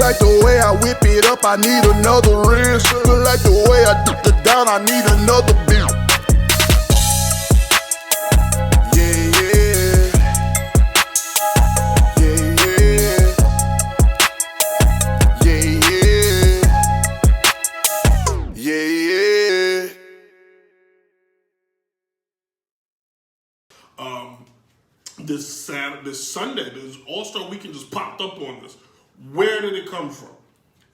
like the way I whip it up, I need another wrist. Look like the way I dip it down, I need another beat. This Sunday, this All-Star Weekend just popped up on us. Where did it come from?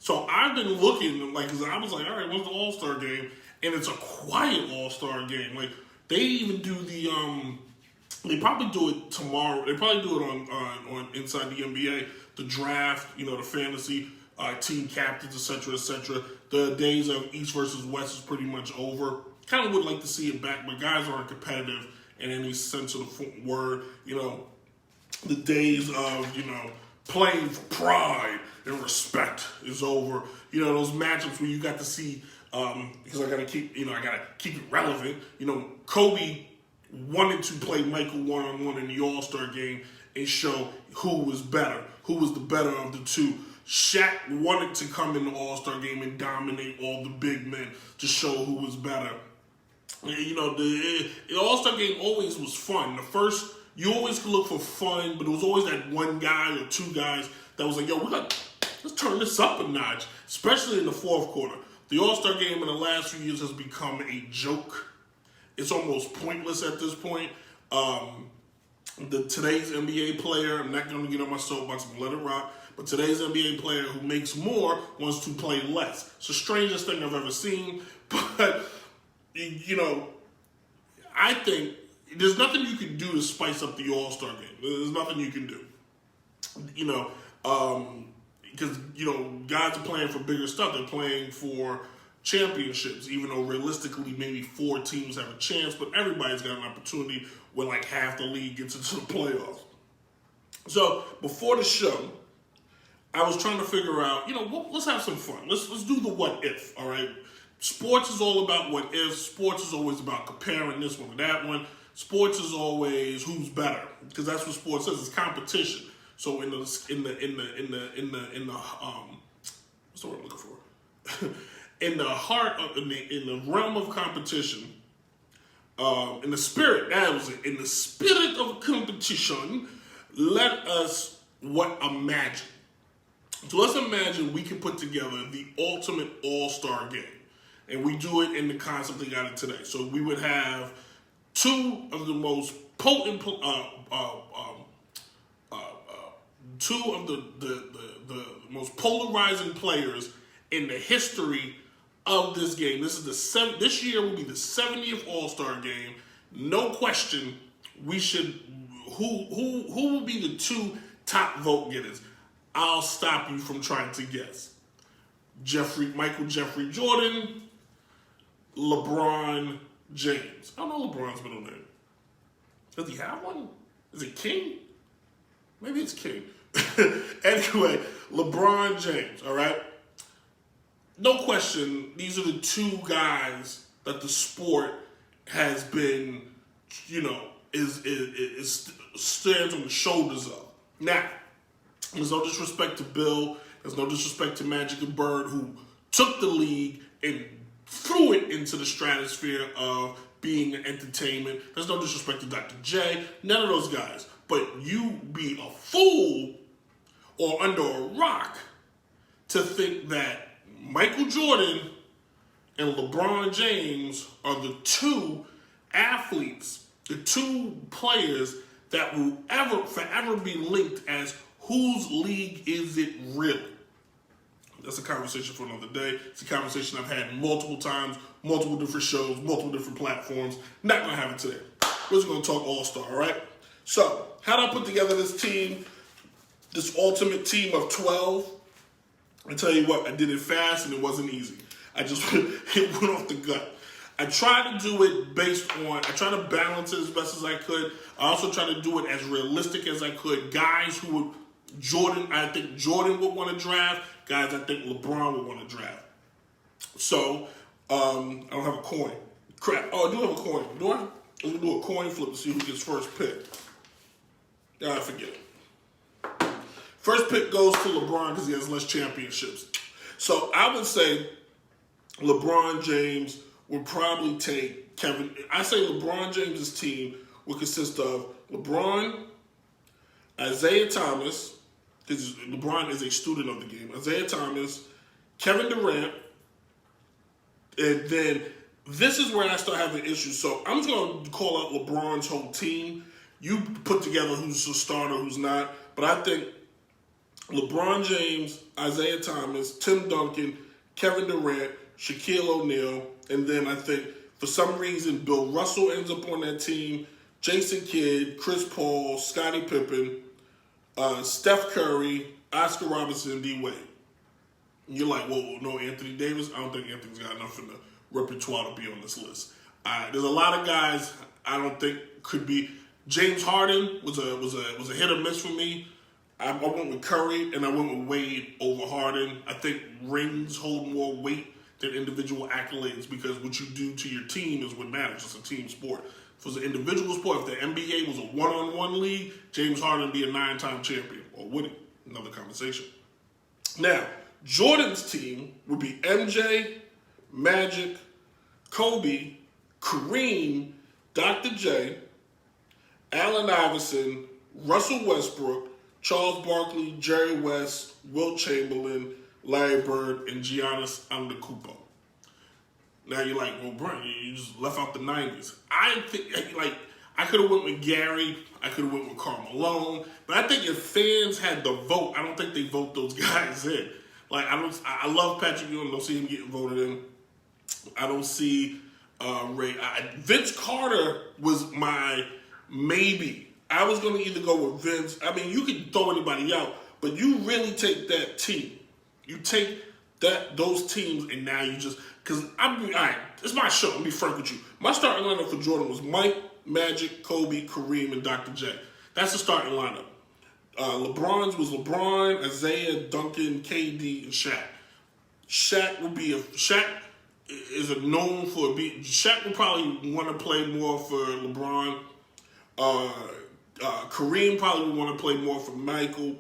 So I've been looking, like, cause I was like, all right, what's the All-Star game? And it's a quiet All-Star game. Like, they even do the, they probably do it tomorrow. They probably do it on Inside the NBA, the draft, the fantasy, team captains, etc., etc. The days of East versus West is pretty much over. Kind of would like to see it back, but guys aren't competitive in any sense of the word. The days of, playing for pride and respect is over. Those matchups where you got to see, because I gotta keep it relevant. Kobe wanted to play Michael one-on-one in the All-Star game and show who was better, who was the better of the two. Shaq wanted to come in the All-Star game and dominate all the big men to show who was better. The All-Star game always was fun. You always could look for fun, but it was always that one guy or two guys that was like, yo, let's turn this up a notch, especially in the fourth quarter. The All-Star game in the last few years has become a joke. It's almost pointless at this point. Today's NBA player, I'm not going to get on my soapbox and let it rock, but today's NBA player who makes more wants to play less. It's the strangest thing I've ever seen, but, I think there's nothing you can do to spice up the All-Star game. There's nothing you can do. Because, guys are playing for bigger stuff. They're playing for championships, even though realistically maybe 4 teams have a chance, but everybody's got an opportunity when like half the league gets into the playoffs. So before the show, I was trying to figure out, let's have some fun. Let's do the what if, all right? Sports is all about what if. Sports is always about comparing this one to that one. Sports is always who's better, because that's what sports is. It's competition. So in the what's the word I'm looking for? in the realm of competition, in the spirit, that was it. In the spirit of competition, let us imagine. So let's imagine we can put together the ultimate All-Star game. And we do it in the concept they got it today. So we would have 2 of the most potent, 2 of the most polarizing players in the history of this game. This year will be the 70th All-Star game. No question. Who will be the 2 top vote getters? I'll stop you from trying to guess. Michael Jeffrey Jordan, LeBron James. I don't know LeBron's middle name. Does he have one? Is it King? Maybe it's King. Anyway, LeBron James, all right? No question, these are the 2 guys that the sport has been, stands on the shoulders of. Now, there's no disrespect to Bill, there's no disrespect to Magic and Bird, who took the league and threw it into the stratosphere of being an entertainment. There's no disrespect to Dr. J, none of those guys. But you be a fool or under a rock to think that Michael Jordan and LeBron James are the 2 athletes, the 2 players that will forever be linked as whose league is it really? That's a conversation for another day. It's a conversation I've had multiple times, multiple different shows, multiple different platforms. Not going to have it today. We're just going to talk All-Star, all right? So, how did I put together this team, this ultimate team of 12? I tell you what, I did it fast and it wasn't easy. It went off the gut. I tried to do it I tried to balance it as best as I could. I also tried to do it as realistic as I could. Guys who would, I think Jordan would want to draft. Guys I think LeBron would want to draft. So, I don't have a coin. Crap. Oh, I do have a coin. Do I? I'm going to do a coin flip to see who gets first pick. Forget it. First pick goes to LeBron because he has less championships. So I would say LeBron James would probably take Kevin. I say LeBron James's team would consist of LeBron, Isaiah Thomas, because LeBron is a student of the game, Isaiah Thomas, Kevin Durant, and then this is where I start having issues. So I'm just going to call out LeBron's whole team. You put together who's a starter, who's not. But I think LeBron James, Isaiah Thomas, Tim Duncan, Kevin Durant, Shaquille O'Neal, and then I think for some reason Bill Russell ends up on that team, Jason Kidd, Chris Paul, Scottie Pippen, Steph Curry, Oscar Robertson, D. Wade. You're like, well, no Anthony Davis? I don't think Anthony's got enough in the repertoire to be on this list. There's a lot of guys I don't think could be. James Harden was a hit or miss for me. I went with Curry and I went with Wade over Harden. I think rings hold more weight than individual accolades because what you do to your team is what matters. It's a team sport. If it was an individual sport, if the NBA was a one-on-one league, James Harden would be a 9-time champion or winning. Another conversation. Now, Jordan's team would be MJ, Magic, Kobe, Kareem, Dr. J, Allen Iverson, Russell Westbrook, Charles Barkley, Jerry West, Wilt Chamberlain, Larry Bird, and Giannis Antetokounmpo. Now you're like, well, Brent, you just left out the 90s. I think, like, I could have went with Gary. I could have went with Karl Malone. But I think if fans had the vote, I don't think they vote those guys in. Like, I love Patrick Ewing. I don't see him getting voted in. I don't see Ray. Vince Carter was my maybe. I was going to either go with Vince. I mean, you can throw anybody out, but you really take that team. You take those teams, and now you just because all right. It's my show. Let me be frank with you. My starting lineup for Jordan was Mike, Magic, Kobe, Kareem, and Dr. J. That's the starting lineup. LeBron's was LeBron, Isaiah, Duncan, KD, and Shaq. Shaq is a known for a beat. Shaq would probably want to play more for LeBron. Kareem probably would want to play more for Michael.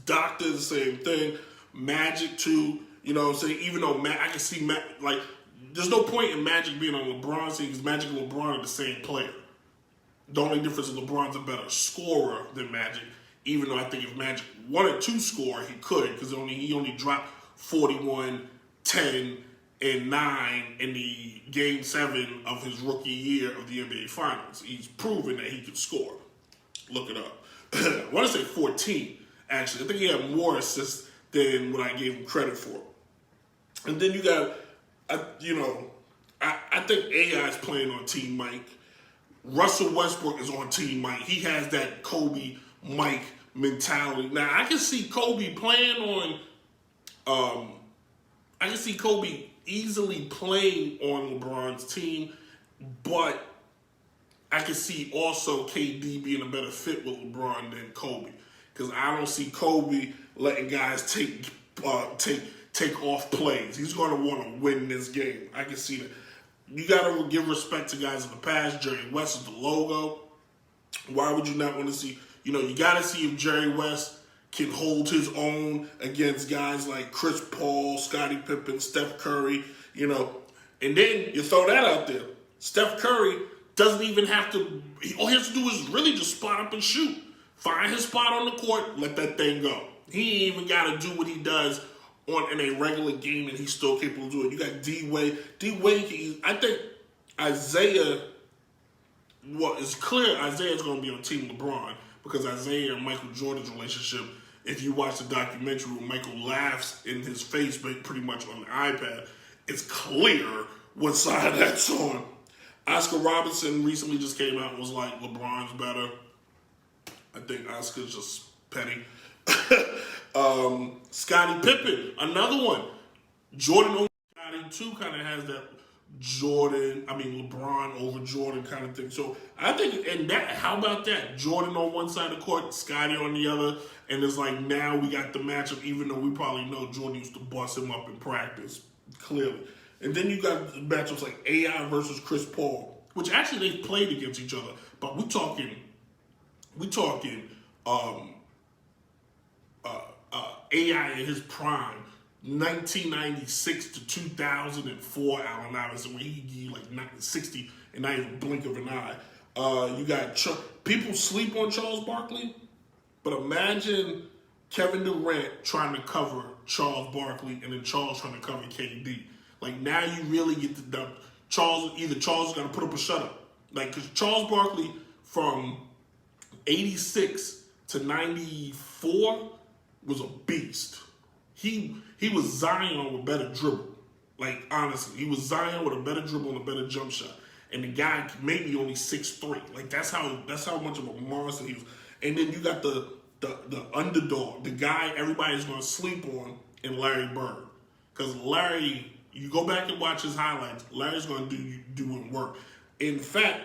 Doctor, the same thing. Magic too. You know what I'm saying? Even though I can see like there's no point in Magic being on LeBron's team because Magic and LeBron are the same player. The only difference is LeBron's a better scorer than Magic, even though I think if Magic wanted to score, he could, because he only dropped 41, 10, and 9 in the Game 7 of his rookie year of the NBA Finals. He's proven that he can score. Look it up. I want to say 14, actually. I think he had more assists than what I gave him credit for. And then you got, I think AI is playing on Team Mike. Russell Westbrook is on Team Mike. He has that Kobe Mike mentality. Now I can see Kobe playing on. I can see Kobe easily playing on LeBron's team, but I can see also KD being a better fit with LeBron than Kobe because I don't see Kobe letting guys take off plays. He's going to want to win this game. I can see that. You got to give respect to guys in the past. Jerry West is the logo. Why would you not want to see? You got to see if Jerry West can hold his own against guys like Chris Paul, Scottie Pippen, Steph Curry, And then you throw that out there. Steph Curry doesn't even have to, all he has to do is really just spot up and shoot. Find his spot on the court, let that thing go. He ain't even got to do what he does in a regular game, and he's still capable of doing it. You got D Wade. I think Isaiah, it's clear Isaiah's going to be on Team LeBron because Isaiah and Michael Jordan's relationship, if you watch the documentary where Michael laughs in his face pretty much on the iPad, it's clear what side that's on. Oscar Robertson recently just came out and was like, LeBron's better. I think Oscar's just petty. Scottie Pippen, another one. Jordan over Scottie too kind of has that LeBron over Jordan kind of thing. So I think, how about that? Jordan on one side of the court, Scottie on the other, and it's like now we got the matchup, even though we probably know Jordan used to bust him up in practice, clearly. And then you got matchups like AI versus Chris Paul, which actually they've played against each other, but we talking AI in his prime, 1996 to 2004 Allen Iverson, when he gave like 60 and not even blink of an eye. You got people sleep on Charles Barkley, but imagine Kevin Durant trying to cover Charles Barkley and then Charles trying to cover KD. Like, now you really get the dump. Charles is going to put up a shutout. Like, because Charles Barkley from 86 to 94 was a beast. He was Zion with better dribble. Like, honestly, he was Zion with a better dribble and a better jump shot. And the guy maybe only 6'3". Like, that's how much of a monster he was. And then you got the underdog, the guy everybody's going to sleep on, in Larry Bird. Because Larry, you go back and watch his highlights, Larry's going to do work. In fact,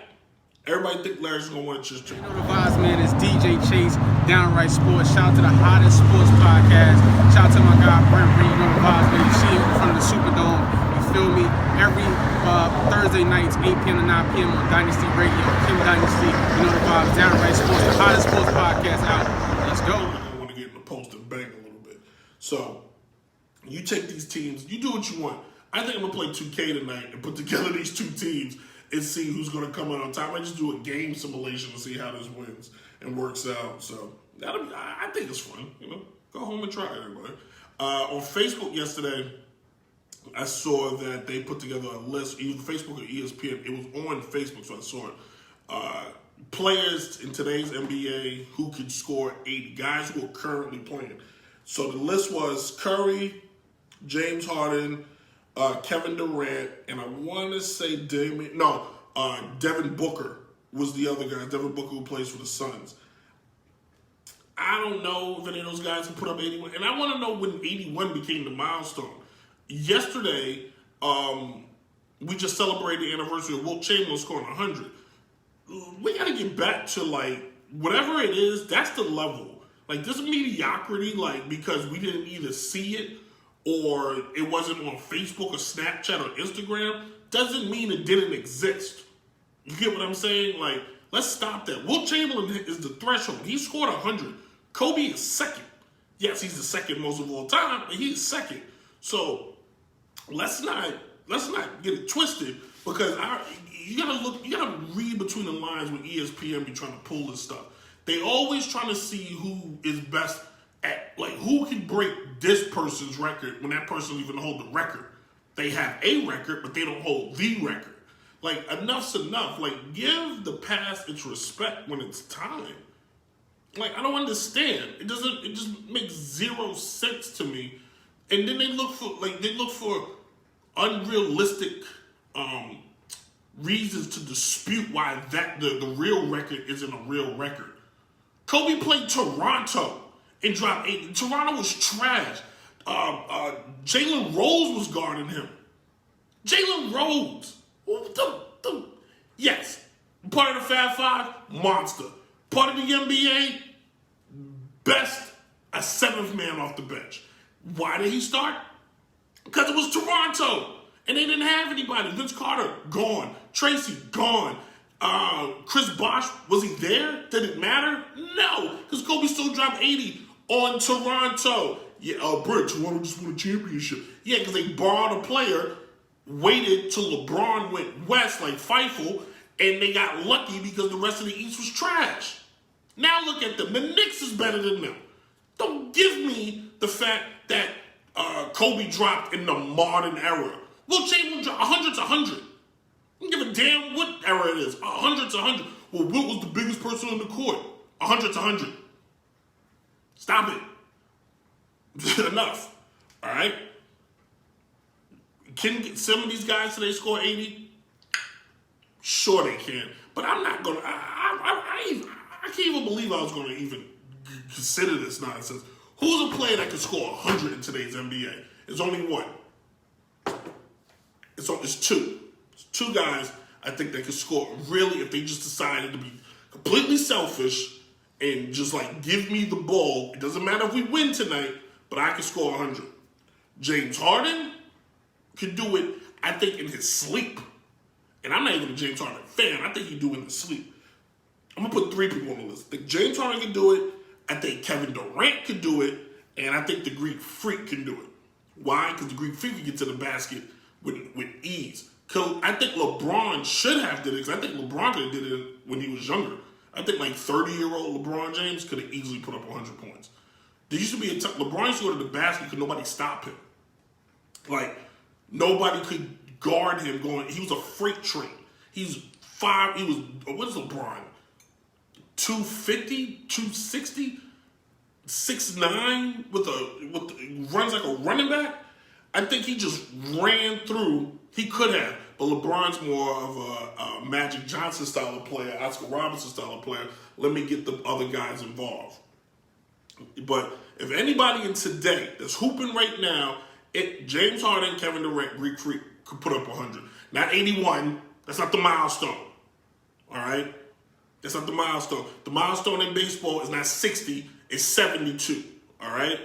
everybody think Larry's going to want to just... You know the vibes, man. It's DjChase, Downright Sports. Shout out to the hottest sports podcast. Shout out to my guy, Brent Reid. You know the vibes, man. You see it in front of the Superdome. You feel me? Every Thursday nights, 8 p.m. to 9 p.m. on Dynasty Radio, Kim Dynasty. You know the vibes, Downright Sports, the hottest sports podcast out. Let's go. I want to get in the post and bang a little bit. So, you take these teams, you do what you want. I think I'm going to play 2K tonight and put together these two teams and see who's going to come out on top. I just do a game simulation to see how this wins and works out. So, I think it's fun, you know. Go home and try it, everybody. On Facebook yesterday, I saw that they put together a list, either Facebook or ESPN. It was on Facebook, so I saw it. Players in today's NBA who could score 80, guys who are currently playing. So the list was Curry, James Harden, Kevin Durant, and I want to say Devin Booker was the other guy. Devin Booker, who plays for the Suns. I don't know if any of those guys can put up 81. And I want to know when 81 became the milestone. Yesterday, we just celebrated the anniversary of Wilt Chamberlain scoring 100. We got to get back to, like, whatever it is, that's the level. Like, this mediocrity, like, because we didn't either see it or it wasn't on Facebook or Snapchat or Instagram, doesn't mean it didn't exist. You get what I'm saying? Like, let's stop that. Wilt Chamberlain is the threshold. He scored 100. Kobe is second. Yes, he's the second most of all time, but he's second. So let's not get it twisted, because you gotta read between the lines when ESPN be trying to pull this stuff. They always trying to see who is best at, like, who can break this person's record when that person doesn't even hold the record. They have a record, but they don't hold the record. Like, enough's enough. Like, give the past its respect when it's time. Like, I don't understand. It just makes zero sense to me. And then they look for unrealistic reasons to dispute why the real record isn't a real record. Kobe played Toronto and dropped 8. Toronto was trash. Jalen Rose was guarding him. Jalen Rose. Yes. Part of the Fab Five, monster. Part of the NBA, best, a 7th man off the bench. Why did he start? Because it was Toronto. And they didn't have anybody. Vince Carter, gone. Tracy, gone. Chris Bosh, was he there? Did it matter? No. Because Kobe still dropped 80 on Toronto. Yeah, Brent, Toronto just won a championship. Yeah, because they borrowed a player, waited till LeBron went west like Feifel, and they got lucky because the rest of the East was trash. Now look at them. The Knicks is better than them. Don't give me the fact that Kobe dropped in the modern era. Wilt Chamberlain dropped 100's 100. I don't give a damn what era it is. 100's 100. Well, Wilt was the biggest person on the court. 100's 100. Stop it. Enough. All right? Can some of these guys today score 80? Sure they can. But I'm not going to... I can't even believe I was going to even consider this nonsense. Who's a player that can score 100 in today's NBA? There's only one. It's two. It's two guys I think that can score, really, if they just decided to be completely selfish and just, like, give me the ball. It doesn't matter if we win tonight, but I can score 100. James Harden can do it, I think, in his sleep. And I'm not even a James Harden fan. I think he do it in his sleep. I'm going to put 3 people on the list. I think James Harden can do it. I think Kevin Durant can do it. And I think the Greek Freak can do it. Why? Because the Greek Freak can get to the basket with ease. Cause I think LeBron should have did it, because I think LeBron could have did it when he was younger. I think like 30-year-old LeBron James could have easily put up 100 points. There used to be LeBron used to go to the basket because nobody stopped him. Like, nobody could guard him going. He was a freight train. What is LeBron? 250, 260, 6'9", runs like a running back. I think he just ran through. He could have, but LeBron's more of a Magic Johnson style of player, Oscar Robertson style of player. Let me get the other guys involved. But if anybody in today that's hooping right now, James Harden, Kevin Durant, Greek Freak could put up 100. Not 81. That's not the milestone. All right? That's not the milestone. The milestone in baseball is not 60. It's 72. All right?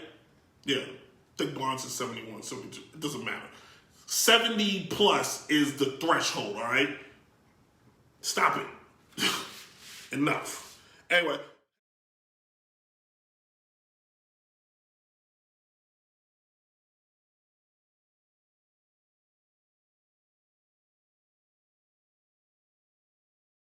Yeah. I think Barnes is 71, 72. It doesn't matter. 70 plus is the threshold, all right? Stop it. Enough. Anyway.